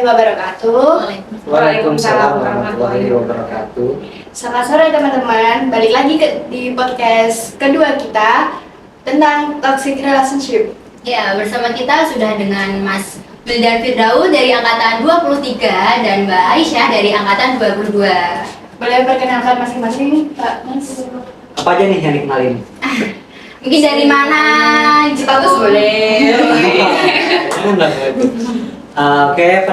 warahmatullahi wabarakatuh. Waalaikumsalam warahmatullahi wabarakatuh. Selamat sore teman-teman. Balik lagi di podcast kedua kita tentang toxic relationship. Ya, bersama kita sudah dengan Mas Wildan Firdaus dari angkatan 23 dan Mbak Aisyah dari angkatan 22. Boleh perkenalkan masing-masing, Pak Mas? Apa aja nih yang dikenalin? Mungkin dari mana? Status boleh. Oke,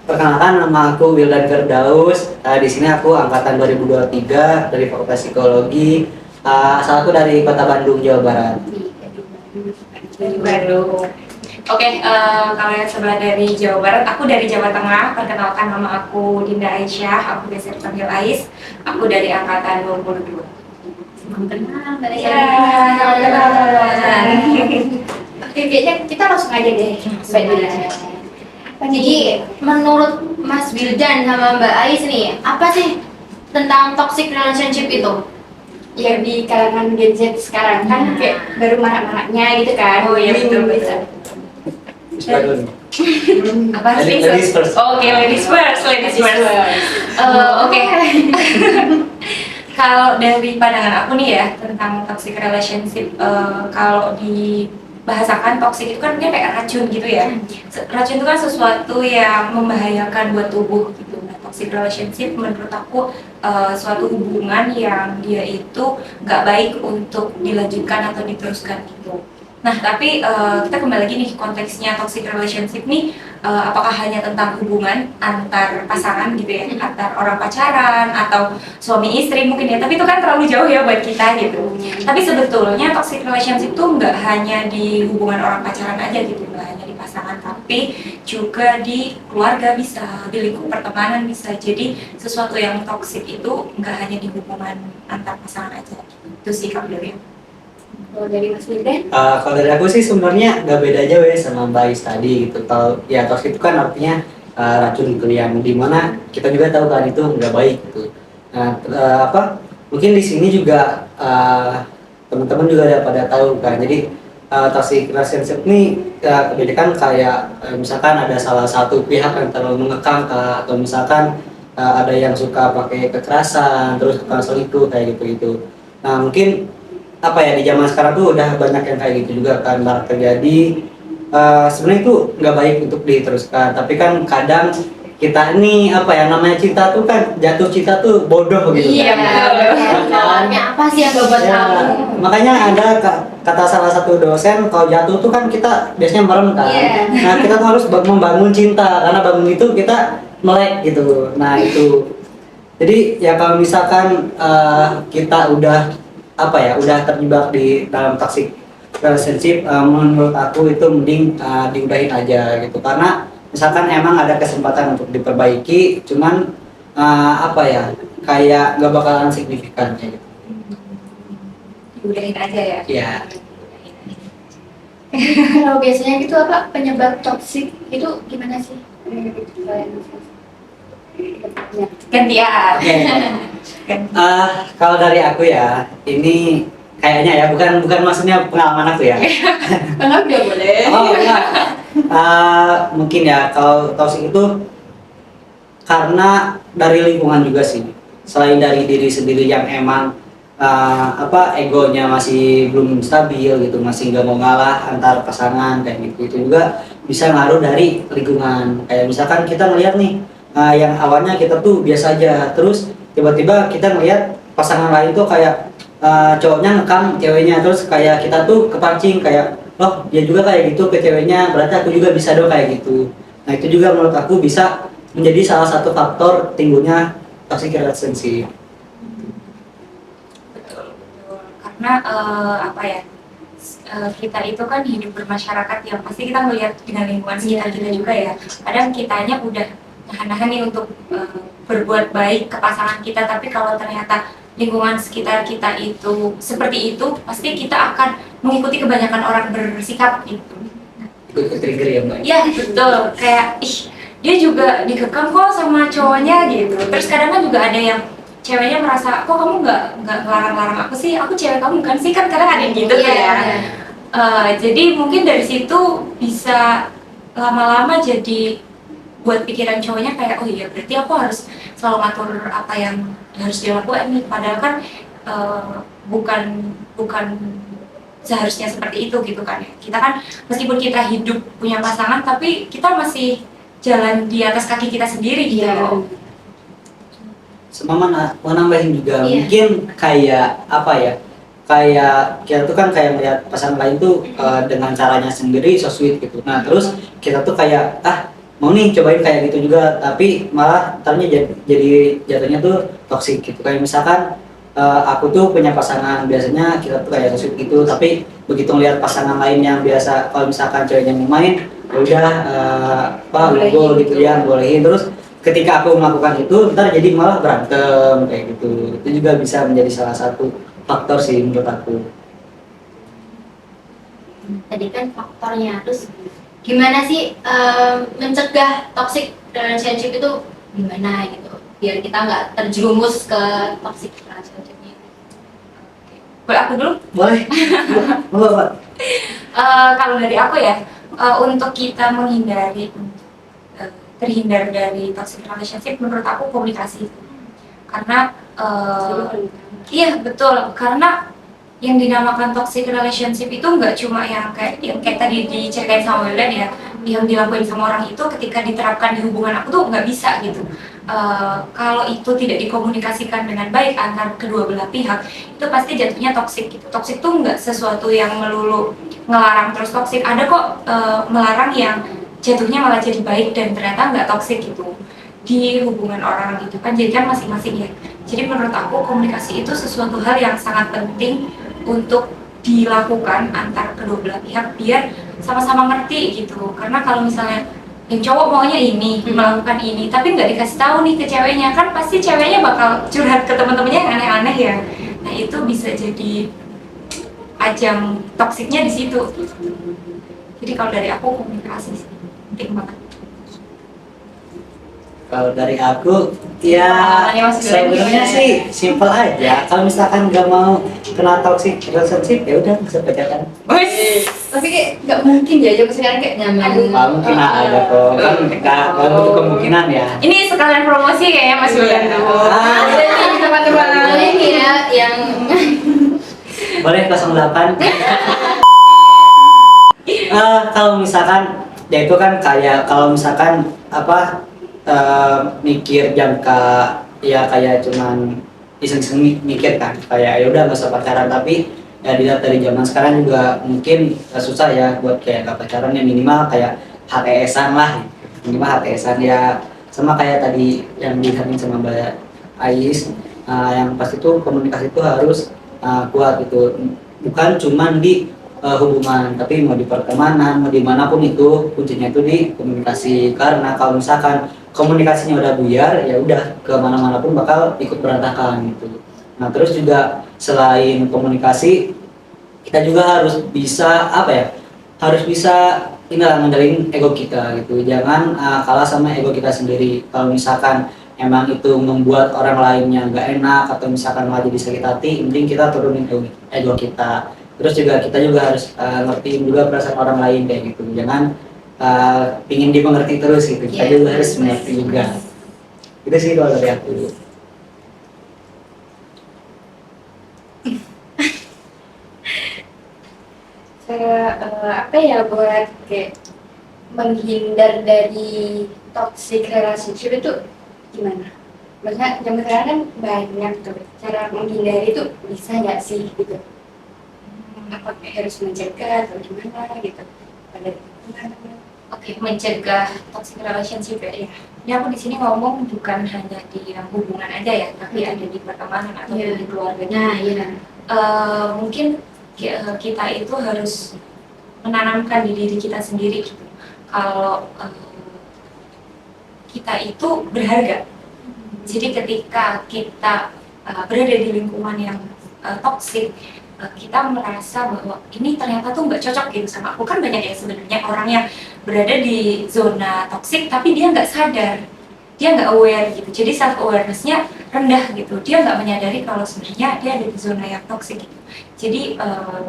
perkenalkan nama aku Wildan Firdaus. Di sini aku angkatan 2023 dari Fakultas Psikologi. Asal aku dari Kota Bandung, Jawa Barat. Dari Bandung. Oke, kalau yang sebelah dari Jawa Barat, aku dari Jawa Tengah. Perkenalkan nama aku Dinda Aisyah, aku biasa dipanggil Ais. Aku dari angkatan 22. Kenal, Mbak Ya, Aisyah. Oke, kayaknya kita langsung aja deh. Jadi, menurut Mas Wildan sama Mbak Ais nih, apa sih tentang toxic relationship itu? Ya di kalangan Gen Z sekarang kan kayak baru marak-maraknya gitu kan. Oh iya, betul. Apa sih? Ladies first. Oke, ladies first. Oke. Kalau dari pandangan aku nih ya tentang toxic relationship, kalau dibahasakan toxic itu kan dia kayak racun gitu ya. Racun itu kan sesuatu yang membahayakan buat tubuh gitu. Nah, toxic relationship menurut aku suatu hubungan yang dia itu nggak baik untuk dilanjutkan atau diteruskan gitu. Nah, tapi kita kembali lagi nih konteksnya toxic relationship nih, apakah hanya tentang hubungan antar pasangan gitu ya, antar orang pacaran atau suami istri mungkin ya, tapi itu kan terlalu jauh ya buat kita gitu. Tapi sebetulnya toxic relationship tuh nggak hanya di hubungan orang pacaran aja gitu, nggak hanya di pasangan, tapi juga di keluarga bisa, di lingkup pertemanan bisa. Jadi sesuatu yang toxic itu nggak hanya di hubungan antar pasangan aja. Itu sih Kak Gloria. Kalau dari Mas Wildan? Kalau dari aku sih sebenarnya nggak beda jauh ya sama Mbak Ais tadi gitu. Kalau ya toxic itu kan artinya racun gitu yang dimana kita juga tahu kan itu nggak baik gitu. Nah, mungkin di sini juga teman-teman juga udah pada tahu kan. Jadi toxic relationship ini kebanyakan kayak misalkan ada salah satu pihak yang terlalu mengekang atau misalkan ada yang suka pakai kekerasan, terus suka selingkuh kayak gitu-gitu. Nah, mungkin di zaman sekarang tuh udah banyak yang kayak gitu juga kan terjadi. Sebenarnya itu nggak baik untuk diteruskan, tapi kan kadang kita ini namanya cinta tuh kan jatuh cinta tuh bodoh gitu. Iya, apa sih yang gak buat kamu? Makanya ada kata salah satu dosen, kalau jatuh tuh kan kita biasanya merem kan. Nah, kita tuh harus membangun cinta, karena bangun itu kita melek gitu. Nah, itu jadi ya kalau misalkan kita udah udah terjebak di dalam toxic relationship, menurut aku itu mending diudahin aja gitu, karena misalkan emang ada kesempatan untuk diperbaiki, cuman kayak gak bakalan signifikan kayak gitu. Diudahin aja ya. Iya. Kalau biasanya gitu penyebab toxic itu gimana sih? Gantian. Kalau dari aku ya, ini kayaknya ya bukan maksudnya pengalaman aku ya. Enggak dia boleh. Oh enggak. Mungkin ya kalau toxic itu karena dari lingkungan juga sih. Selain dari diri sendiri yang emang egonya masih belum stabil gitu, masih nggak mau ngalah antar pasangan kayak gitu. Itu juga bisa ngaruh dari lingkungan. Kayak misalkan kita ngeliat nih, yang awalnya kita tuh biasa aja, terus tiba-tiba kita ngeliat pasangan lain tuh kayak cowoknya ngekang ceweknya, terus kayak kita tuh kepancing kayak, oh dia juga kayak gitu ke ceweknya, berarti aku juga bisa dong kayak gitu. Nah, itu juga menurut aku bisa menjadi salah satu faktor timbulnya toxic relationship. Karena kita itu kan hidup bermasyarakat yang pasti kita melihat dengan lingkungan sekitar kita juga ya. Kadang kitanya udah nahan-nahan nih untuk berbuat baik ke pasangan kita, tapi kalau ternyata lingkungan sekitar kita itu seperti itu, pasti kita akan mengikuti kebanyakan orang bersikap gitu. Ikut trigger ya Mbak? Iya betul, kayak dia juga dikekang kok sama cowoknya gitu. Terus kadang kan juga ada yang ceweknya merasa, kok kamu nggak ngelarang-larang aku sih, aku cewek kamu kan sih, kan kadang ada yang gitu kan ya. Jadi mungkin dari situ bisa lama-lama jadi buat pikiran cowoknya kayak, oh iya berarti aku harus selalu ngatur apa yang harus dilakukan nih, padahal kan bukan bukan seharusnya seperti itu gitu kan ya. Kita kan meskipun kita hidup punya pasangan, tapi kita masih jalan di atas kaki kita sendiri gitu Iya. loh. Sama mana mau nambahin juga Iya. mungkin kayak apa ya, kayak kita tuh kan kayak melihat pasangan lain tuh dengan caranya sendiri so sweet gitu. Nah terus kita tuh kayak mau nih cobain kayak gitu juga, tapi malah ntarnya jadi jatuhnya tuh toxic gitu. Kayak misalkan aku tuh punya pasangan, biasanya kita tuh kayak so sweet gitu, tapi begitu ngeliat pasangan lain yang biasa kalau misalkan ceweknya mau main ya udah Bolehin ngobrol gitu gitu. ya, bolehin. Terus ketika aku melakukan itu ntar jadi malah berantem kayak gitu. Itu juga bisa menjadi salah satu faktor sih menurut aku. Tadi kan faktornya, terus gimana sih mencegah toxic relationship itu gimana gitu biar kita nggak terjerumus ke toxic relationshipnya. Boleh aku dulu? Boleh? Boleh Pak. Kalau dari aku ya, untuk kita menghindari terhindar dari toxic relationship, menurut aku komunikasi. Karena iya betul, karena yang dinamakan toxic relationship itu nggak cuma yang kayak tadi diceritain sama Wildan ya, yang dilakuin sama orang itu ketika diterapkan di hubungan aku tuh nggak bisa gitu. Kalau itu tidak dikomunikasikan dengan baik antar kedua belah pihak, itu pasti jatuhnya toxic gitu. Toxic tuh nggak sesuatu yang melulu ngelarang terus toxic. Ada kok melarang yang jatuhnya malah jadi baik dan ternyata nggak toxic gitu di hubungan orang gitu kan. Jadi kan masing-masing ya. Jadi menurut aku komunikasi itu sesuatu hal yang sangat penting untuk dilakukan antar kedua belah pihak biar sama-sama ngerti gitu. Karena kalau misalnya yang cowok maunya ini, melakukan ini, tapi nggak dikasih tahu nih ke ceweknya, kan pasti ceweknya bakal curhat ke teman-temannya yang aneh-aneh ya. Nah itu bisa jadi ajang toksiknya di situ. Jadi kalau dari aku komunikasi sih penting banget. Kalau dari aku ya Pengalamannya Mas Wildan sebenarnya gimana? sih simple aja. Kalau misalkan nggak mau kena toxic relationship ya udah nggak usah pacaran. Tapi kayak nggak mungkin ya zaman sekarang kayak Nyaman. aduh, Nggak mungkin ada kok, kan nggak untuk kemungkinan ya. Ini sekalian promosi kayaknya Mas Wildan tuh. ada nih teman-teman. Boleh ya yang Boleh 08. Kalau misalkan ya itu kan kayak kalau misalkan mikir jangka ya kayak cuman iseng-iseng mikir kan kayak ya udah nggak usah pacaran, tapi ya dilihat dari zaman sekarang juga mungkin susah ya buat kayak nggak pacaran, ya minimal kayak HTS-an lah, minimal HTS-an ya, sama kayak tadi yang disampaikan sama Mbak Ais, yang pasti tuh komunikasi itu harus kuat gitu, bukan cuman di hubungan, tapi mau di pertemanan, mau dimanapun itu kuncinya itu di komunikasi. Karena kalau misalkan komunikasinya udah buyar, ya udah kemana-mana pun bakal ikut berantakan gitu. Nah terus juga selain komunikasi, kita juga harus bisa harus bisa ngendalin ego kita gitu. Jangan kalah sama ego kita sendiri. Kalau misalkan emang itu membuat orang lainnya nggak enak atau misalkan malah jadi sakit hati, mending kita turunin ego kita. Terus juga kita juga harus ngertiin juga perasaan orang lain kayak gitu. Jangan pingin dimengerti terus gitu. Kita Yes. juga harus mengerti juga. Itu sih kalau dari aku. Cara apa ya buat kayak menghindar dari toxic relationship itu gimana? Maksudnya zaman sekarang kan banyak tuh cara menghindari itu, bisa nggak sih gitu? Apa kayak harus mencegah atau gimana gitu? Pada oke, mencegah toxic relationship ya. Ini aku di sini ngomong bukan hanya di hubungan aja ya, tapi ada di pertemanan atau Iya. di keluarga. Nah, iya. Mungkin kita itu harus menanamkan di diri kita sendiri gitu. Kalau kita itu berharga. Jadi ketika kita berada di lingkungan yang toksik, kita merasa bahwa ini ternyata tuh nggak cocok gitu sama aku. Kan banyak ya sebenarnya orang yang berada di zona toksik tapi dia nggak sadar, dia nggak aware gitu. Jadi self awareness-nya rendah gitu. Dia nggak menyadari kalau sebenarnya dia ada di zona yang toksik gitu. Jadi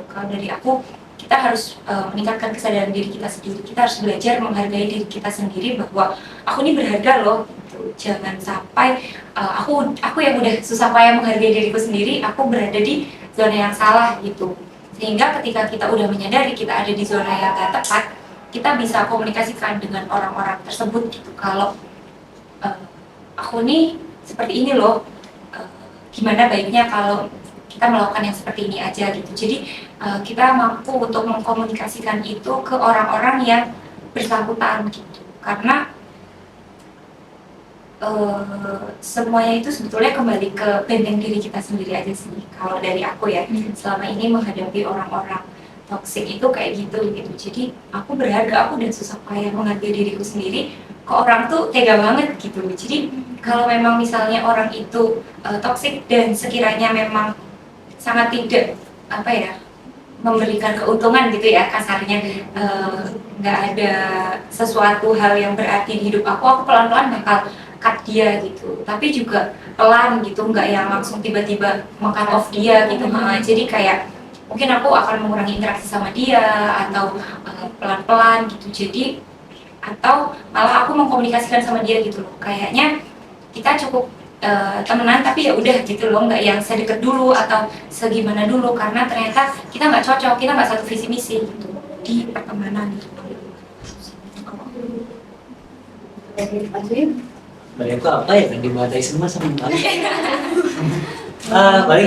kalau dari aku kita harus meningkatkan kesadaran diri kita sendiri. Kita harus belajar menghargai diri kita sendiri bahwa aku ini berharga loh. Gitu. Jangan sampai aku yang udah susah payah menghargai diriku sendiri, aku berada di zona yang salah gitu. Sehingga ketika kita udah menyadari kita ada di zona yang gak tepat, kita bisa komunikasikan dengan orang-orang tersebut gitu. Kalau aku nih seperti ini loh, gimana baiknya kalau kita melakukan yang seperti ini aja gitu. Jadi kita mampu untuk mengkomunikasikan itu ke orang-orang yang bersangkutan gitu. Karena semuanya itu sebetulnya kembali ke benteng diri kita sendiri aja sih. Kalau dari aku ya, selama ini menghadapi orang-orang toksik itu kayak gitu. Jadi aku berharga, aku dan susah payah menghargai diriku sendiri. Ke orang tuh tega banget gitu. Jadi kalau memang misalnya orang itu toksik dan sekiranya memang sangat tidak memberikan keuntungan gitu ya kasarnya, nggak ada sesuatu hal yang berarti di hidup aku pelan-pelan bakal cut dia gitu. Tapi juga pelan gitu, nggak yang langsung tiba-tiba meng-cut off dia gitu. Jadi kayak mungkin aku akan mengurangi interaksi sama dia atau pelan-pelan gitu. Jadi atau malah aku mengkomunikasikan sama dia gitu loh, kayaknya kita cukup temenan tapi ya udah gitu loh, nggak yang sedekat dulu atau segimana dulu, karena ternyata kita nggak cocok, kita nggak satu visi misi gitu di pertemanan gitu. Balik aku apa ya yang dibatai semua sama balik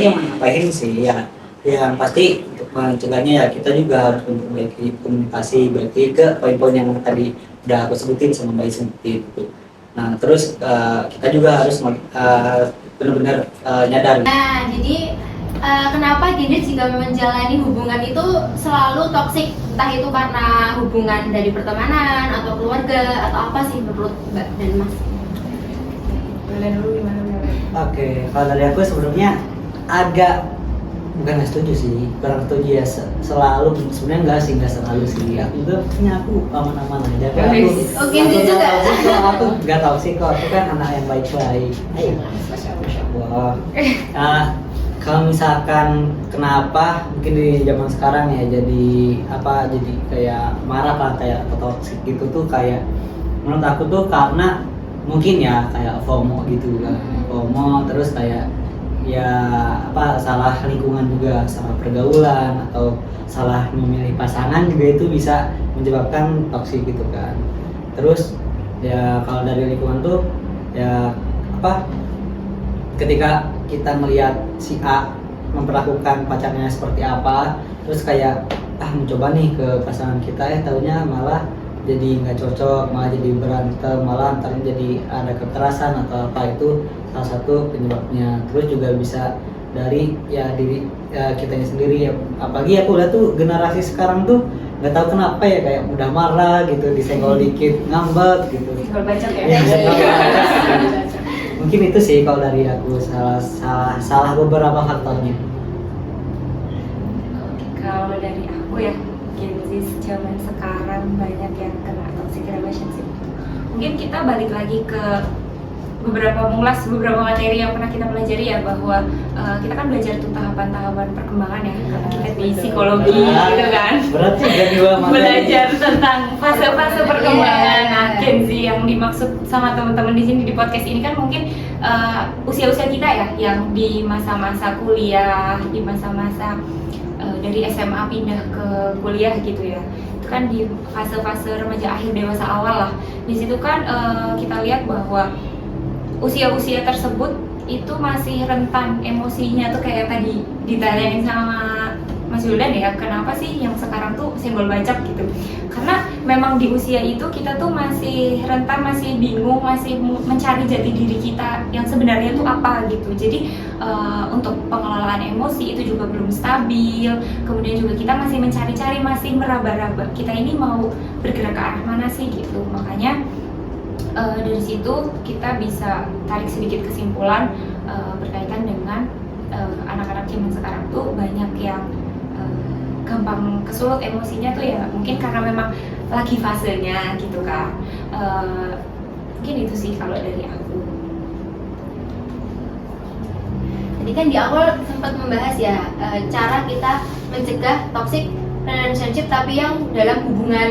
yang ngapain sih ya, yang pasti untuk mencegahnya ya kita juga harus memperbaiki komunikasi, baik ke poin-poin yang tadi udah aku sebutin sama Mbak seperti itu. Nah terus kita juga harus benar-benar nyadar. Nah jadi kenapa gender jika menjalani hubungan itu selalu toksik, entah itu karena hubungan dari pertemanan atau keluarga atau apa sih menurut Mbak dan Mas? Boleh dulu gimana? Oke, kalau dari aku sebenarnya agak bukan nggak setuju sih, kurang setuju ya, selalu sebenarnya nggak selalu sih. Aku aku aman-aman aja. Oke, juga. Aku nggak tahu sih kok, aku kan anak yang baik-baik. Ayo, wah. Kalau misalkan kenapa mungkin di zaman sekarang ya jadi kayak marah lah, kayak toksik gitu tuh, kayak menurut aku tuh karena mungkin ya kayak FOMO gitu kan, FOMO terus kayak ya salah lingkungan juga, salah pergaulan atau salah memilih pasangan juga itu bisa menyebabkan toksik gitu kan. Terus ya kalau dari lingkungan tuh ya ketika kita melihat si A memperlakukan pacarnya seperti apa, terus kayak mencoba nih ke pasangan kita, taunya malah jadi nggak cocok, malah jadi berantem, malah ntar jadi ada kekerasan atau apa, itu salah satu penyebabnya. Terus juga bisa dari diri kitanya sendiri ya, apalagi aku lihat tuh generasi sekarang tuh nggak tahu kenapa ya kayak mudah marah gitu, disenggol dikit ngambek gitu. Senggol bacok ya? Mungkin itu sih kalau dari aku, salah beberapa faktornya. Kalau dari aku ya, Gen Z zaman sekarang banyak yang kena toxic relationship. Mungkin kita balik lagi ke beberapa materi yang pernah kita pelajari ya, bahwa kita kan belajar tuh tahapan-tahapan perkembangan ya, karena kita di psikologi gitu kan. Berarti jadi belajar tentang fase-fase perkembangan. Nah, Gen Z yang dimaksud sama teman-teman di sini di podcast ini kan mungkin usia-usia kita ya, yang di masa-masa kuliah, di masa-masa dari SMA pindah ke kuliah gitu ya. Itu kan di fase-fase remaja akhir dewasa awal lah. Di situ kan kita lihat bahwa usia-usia tersebut itu masih rentan emosinya tuh, kayak tadi ditanyain sama Mas Yuldan ya, kenapa sih yang sekarang tuh senggol bacok gitu? Karena memang di usia itu kita tuh masih rentan, masih bingung, masih mencari jati diri kita yang sebenarnya tuh apa gitu. Jadi untuk pengelolaan emosi itu juga belum stabil. Kemudian juga kita masih mencari-cari, masih meraba-raba kita ini mau bergerak ke arah mana sih gitu. Makanya dari situ kita bisa tarik sedikit kesimpulan berkaitan dengan anak-anak zaman sekarang tuh banyak yang gampang kesulut emosinya tuh ya, mungkin karena memang lagi fasenya gitu kan. Mungkin itu sih kalau dari aku. Tadi kan di awal sempat membahas ya cara kita mencegah toxic relationship tapi yang dalam hubungan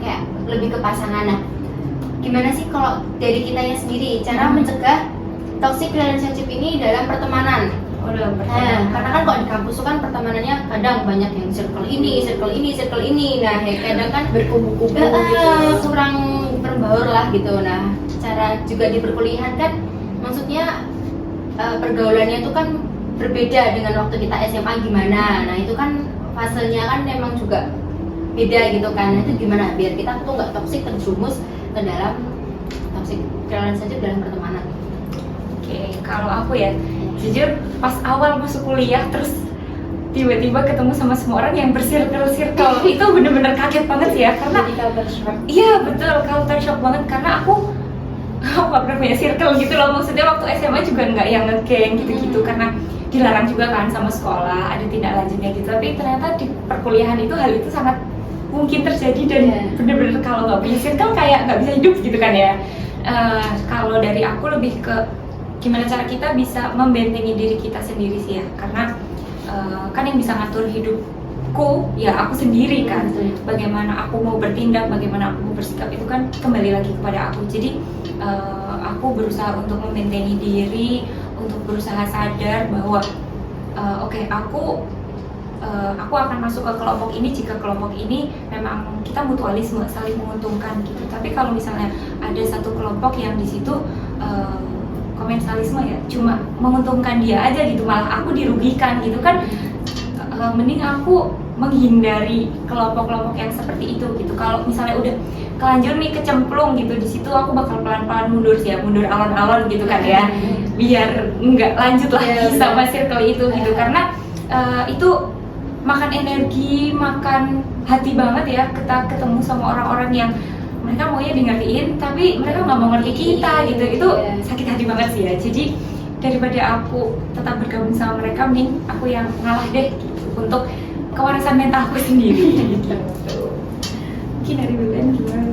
kayak lebih ke pasangan. Nah, gimana sih kalau dari kitanya sendiri cara mencegah toxic relationship ini dalam pertemanan? Karena kan kalau di kampus tuh kan pertemanannya kadang banyak yang circle ini. Nah, ya kadang kan berkubu-kubu gitu. kurang berbaur lah gitu. Nah, cara juga di perkuliahan kan maksudnya pergaulannya itu kan berbeda dengan waktu kita SMA gimana. Nah, itu kan fasenya kan memang juga beda gitu kan. Nah, itu gimana biar kita tuh nggak toksik terjerumus ke dalam toxic relationship dalam pertemanan. Oke, kalau aku ya, jujur pas awal masuk kuliah terus tiba-tiba ketemu sama semua orang yang bersirkel-sirkel itu bener-bener kaget banget sih ya, karena Jadi culture shock. iya betul, culture shock banget karena aku nggak pernah punya circle gitu loh. Maksudnya waktu SMA juga nggak yang nge-gang gitu-gitu karena dilarang juga kan sama sekolah, ada tindak lanjutnya gitu. Tapi ternyata di perkuliahan itu hal itu sangat mungkin terjadi dan bener-bener kalau nggak punya circle kayak nggak bisa hidup gitu kan ya. Kalau dari aku lebih ke gimana cara kita bisa membentengi diri kita sendiri sih ya, karena kan yang bisa ngatur hidupku ya aku sendiri kan. Bagaimana aku mau bertindak, bagaimana aku mau bersikap itu kan kembali lagi kepada aku. Jadi aku berusaha untuk membentengi diri, untuk berusaha sadar bahwa oke, aku akan masuk ke kelompok ini jika kelompok ini memang kita mutualisme, saling menguntungkan gitu. Tapi kalau misalnya ada satu kelompok yang di situ komensalisme ya, cuma menguntungkan dia aja gitu, malah aku dirugikan gitu kan, mending aku menghindari kelompok-kelompok yang seperti itu gitu. Kalau misalnya udah kelanjur nih kecemplung gitu di situ, aku bakal pelan-pelan mundur sih ya, mundur alon-alon gitu kan ya, biar nggak lanjut lagi sama circle itu gitu. Karena itu makan energi, makan hati banget ya, kita ketemu sama orang-orang yang mereka maunya dengerin tapi mereka nggak mau ngerti kita gitu. Itu sakit hati banget sih ya. Jadi daripada aku tetap bergabung sama mereka, mending aku yang ngalah deh gitu, untuk kewarasan mental aku sendiri gitu. Mungkin dari Bulan gimana?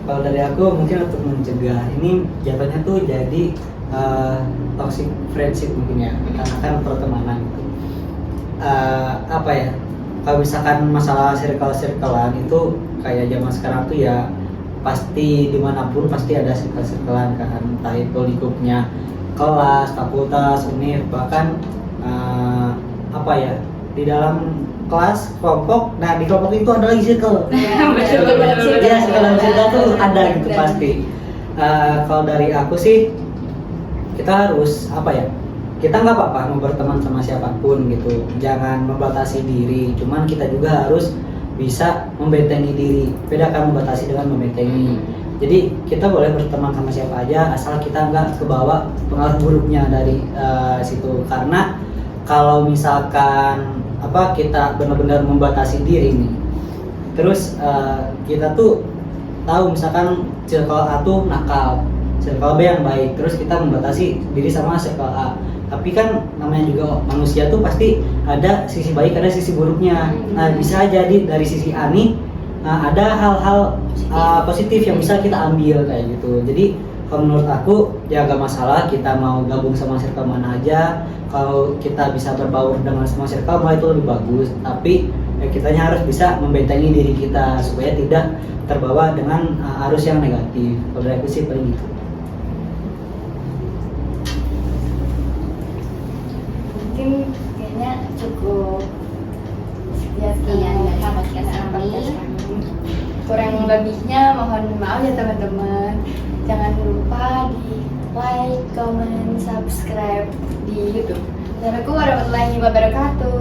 Kalau dari aku mungkin untuk mencegah ini jatuhnya tuh jadi toxic friendship mungkin ya, karena kan pertemanan gitu. Apa ya, kalau misalkan masalah circle-circlean itu kayak zaman sekarang tuh ya pasti dimanapun pasti ada circle-circlean kan, entah itu lingkupnya kelas, fakultas, univ, bahkan apa ya, di dalam kelas, kelompok, nah di kelompok itu ada lagi circle. Betul. Ya, circle tuh ada gitu pasti. Kalau dari aku sih, kita harus apa ya, kita nggak apa-apa mau berteman sama siapapun gitu, jangan membatasi diri, cuman kita juga harus bisa membentengi diri. Beda kan membatasi dengan membentengi. Jadi kita boleh berteman sama siapa aja asal kita nggak kebawa pengaruh buruknya dari situ. Karena kalau misalkan apa, kita benar-benar membatasi diri nih, terus kita tuh tahu misalkan circle A tuh nakal, circle B yang baik, terus kita membatasi diri sama circle A. Tapi kan namanya juga manusia tuh pasti ada sisi baik, ada sisi buruknya. Nah, bisa jadi dari sisi A nih ada hal-hal positif yang bisa kita ambil kayak gitu. Jadi kalau menurut aku ya gak masalah kita mau gabung sama circle mana aja. Kalau kita bisa berbaur dengan semua circle malah itu lebih bagus. Tapi ya kitanya harus bisa membentengi diri kita supaya tidak terbawa dengan arus yang negatif. Kalau dari aku sih paling gitu. Mungkin kayaknya cukup sekian dari sama podcast kami. Kurang lebihnya mohon maaf ya teman-teman. Jangan lupa di like, comment, subscribe di YouTube. Assalamualaikum warahmatullahi wabarakatuh.